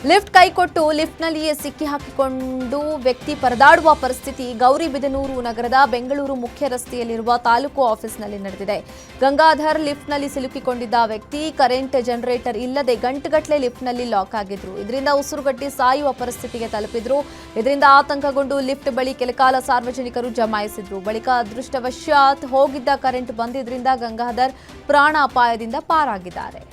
ಲಿಫ್ಟ್ ಕೈಕೊಟ್ಟು ಲಿಫ್ಟ್ನಲ್ಲಿಯೇ ಸಿಕ್ಕಿ ಹಾಕಿಕೊಂಡು ವ್ಯಕ್ತಿ ಪರದಾಡುವ ಪರಿಸ್ಥಿತಿ ಗೌರಿಬಿದನೂರು ನಗರದ ಬೆಂಗಳೂರು ಮುಖ್ಯ ರಸ್ತೆಯಲ್ಲಿರುವ ತಾಲೂಕು ಆಫೀಸ್ನಲ್ಲಿ ನಡೆದಿದೆ. ಗಂಗಾಧರ್ ಲಿಫ್ಟ್ನಲ್ಲಿ ಸಿಲುಕಿಕೊಂಡಿದ್ದ ವ್ಯಕ್ತಿ ಕರೆಂಟ್ ಜನರೇಟರ್ ಇಲ್ಲದೆ ಗಂಟೆಗಟ್ಟಲೆ ಲಿಫ್ಟ್ನಲ್ಲಿ ಲಾಕ್ ಆಗಿದ್ರು. ಇದರಿಂದ ಉಸಿರುಗಟ್ಟಿ ಸಾಯುವ ಪರಿಸ್ಥಿತಿಗೆ ತಲುಪಿದ್ರು. ಇದರಿಂದ ಆತಂಕಗೊಂಡು ಲಿಫ್ಟ್ ಬಳಿ ಕೆಲಕಾಲ ಸಾರ್ವಜನಿಕರು ಜಮಾಯಿಸಿದ್ರು. ಬಳಿಕ ಅದೃಷ್ಟವಶಾತ್ ಹೋಗಿದ್ದ ಕರೆಂಟ್ ಬಂದಿದ್ರಿಂದ ಗಂಗಾಧರ್ ಪ್ರಾಣಾಪಾಯದಿಂದ ಪಾರಾಗಿದ್ದಾರೆ.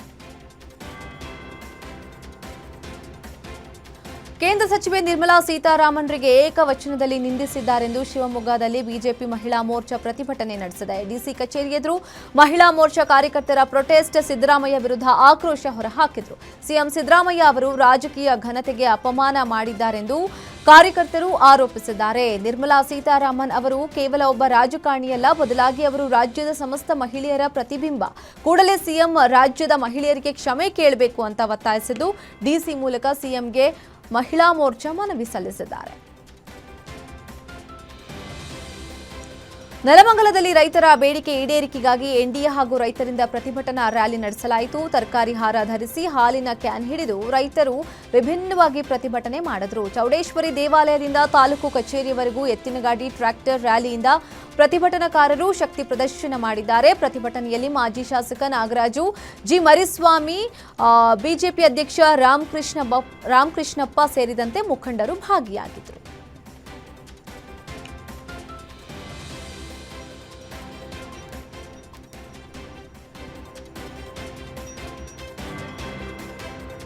ಕೇಂದ್ರ ಸಚಿವೆ ನಿರ್ಮಲಾ ಸೀತಾರಾಮನ್ರಿಗೆ ಏಕವಚನದಲ್ಲಿ ನಿಂದಿಸಿದ್ದಾರೆಂದು ಶಿವಮೊಗ್ಗದಲ್ಲಿ ಬಿಜೆಪಿ ಮಹಿಳಾ ಮೋರ್ಚಾ ಪ್ರತಿಭಟನೆ ನಡೆಸಿದೆ. ಡಿಸಿ ಕಚೇರಿ ಎದುರು ಮಹಿಳಾ ಮೋರ್ಚಾ ಕಾರ್ಯಕರ್ತರ ಪ್ರೊಟೆಸ್ಟ್ ಸಿದ್ದರಾಮಯ್ಯ ವಿರುದ್ಧ ಆಕ್ರೋಶ ಹೊರಹಾಕಿದ್ರು. ಸಿಎಂ ಸಿದ್ದರಾಮಯ್ಯ ಅವರು ರಾಜಕೀಯ ಘನತೆಗೆ ಅಪಮಾನ ಮಾಡಿದ್ದಾರೆಂದು ಕಾರ್ಯಕರ್ತರು ಆರೋಪಿಸಿದ್ದಾರೆ. ನಿರ್ಮಲಾ ಸೀತಾರಾಮನ್ ಅವರು ಕೇವಲ ಒಬ್ಬ ರಾಜಕಾರಣಿಯಲ್ಲ, ಬದಲಾಗಿ ಅವರು ರಾಜ್ಯದ ಸಮಸ್ತ ಮಹಿಳೆಯರ ಪ್ರತಿಬಿಂಬ. ಕೂಡಲೇ ಸಿಎಂ ರಾಜ್ಯದ ಮಹಿಳೆಯರಿಗೆ ಕ್ಷಮೆ ಕೇಳಬೇಕು ಅಂತ ಒತ್ತಾಯಿಸಿದ್ದು ಡಿಸಿ ಮೂಲಕ ಸಿಎಂಗೆ ಮಹಿಳಾ ಮೋರ್ಚಾ ಮನವಿ ಸಲ್ಲಿಸಿದ್ದಾರೆ. ನೆಲಮಂಗಲದಲ್ಲಿ ರೈತರ ಬೇಡಿಕೆ ಈಡೇರಿಕೆಗಾಗಿ ಎನ್ಡಿಎ ಹಾಗೂ ರೈತರಿಂದ ಪ್ರತಿಭಟನಾ ರ್ಯಾಲಿ ನಡೆಸಲಾಯಿತು. ತರಕಾರಿ ಹಾರ ಧರಿಸಿ ಹಾಲಿನ ಕ್ಯಾನ್ ಹಿಡಿದು ರೈತರು ವಿಭಿನ್ನವಾಗಿ ಪ್ರತಿಭಟನೆ ಮಾಡಿದರು. ಚೌಡೇಶ್ವರಿ ದೇವಾಲಯದಿಂದ ತಾಲೂಕು ಕಚೇರಿಯವರೆಗೂ ಎತ್ತಿನಗಾಡಿ ಟ್ರ್ಯಾಕ್ಟರ್ ರ್ಯಾಲಿಯಿಂದ ಪ್ರತಿಭಟನಾಕಾರರು ಶಕ್ತಿ ಪ್ರದರ್ಶನ ಮಾಡಿದ್ದಾರೆ. ಪ್ರತಿಭಟನೆಯಲ್ಲಿ ಮಾಜಿ ಶಾಸಕ ನಾಗರಾಜು, ಜಿ ಮರಿಸ್ವಾಮಿ, ಬಿಜೆಪಿ ಅಧ್ಯಕ್ಷ ರಾಮಕೃಷ್ಣಪ್ಪ ಸೇರಿದಂತೆ ಮುಖಂಡರು ಭಾಗಿಯಾಗಿದ್ದರು.